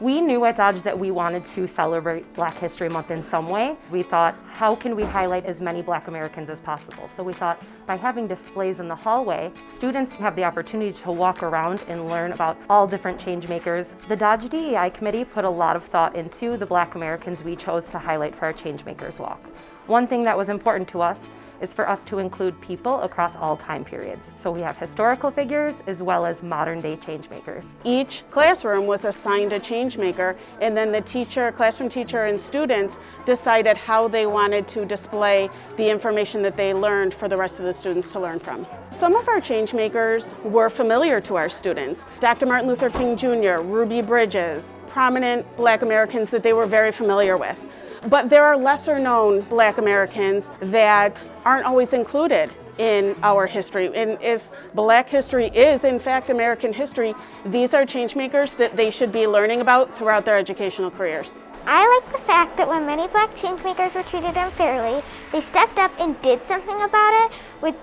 We knew at Dodge that we wanted to celebrate Black History Month in some way. We thought, how can we highlight as many Black Americans as possible? So we thought by having displays in the hallway, students have the opportunity to walk around and learn about all different change makers. The Dodge DEI committee put a lot of thought into the Black Americans we chose to highlight for our Change Makers Walk. One thing that was important to us is for us to include people across all time periods. So we have historical figures as well as modern day change makers. Each classroom was assigned a change maker, and then the teacher, classroom teacher and students decided how they wanted to display the information that they learned for the rest of the students to learn from. Some of our change makers were familiar to our students. Dr. Martin Luther King Jr., Ruby Bridges, prominent Black Americans that they were very familiar with. But there are lesser known Black Americans that aren't always included in our history. And if Black history is in fact American history, these are change makers that they should be learning about throughout their educational careers. I like the fact that when many Black change makers were treated unfairly, they stepped up and did something about it, which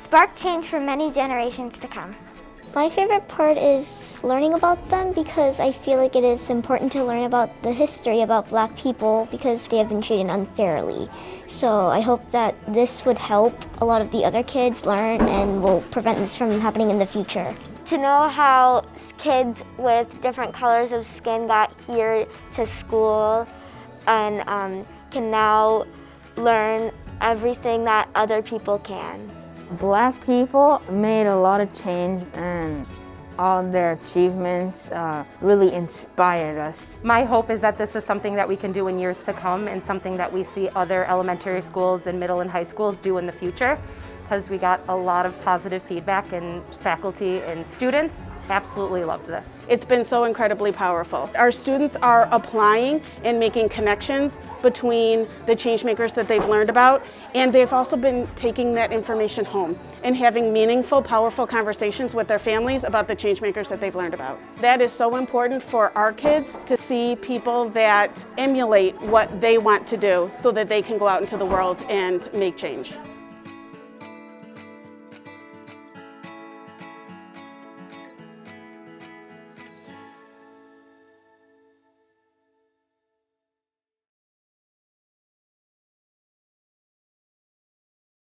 sparked change for many generations to come. My favorite part is learning about them because I feel like it is important to learn about the history about Black people because they have been treated unfairly. So I hope that this would help a lot of the other kids learn and will prevent this from happening in the future. To know how kids with different colors of skin got here to school and can now learn everything that other people can. Black people made a lot of change and all their achievements really inspired us. My hope is that this is something that we can do in years to come and something that we see other elementary schools and middle and high schools do in the future, because we got a lot of positive feedback and faculty and students absolutely loved this. It's been so incredibly powerful. Our students are applying and making connections between the change makers that they've learned about, and they've also been taking that information home and having meaningful, powerful conversations with their families about the change makers that they've learned about. That is so important for our kids to see people that emulate what they want to do so that they can go out into the world and make change.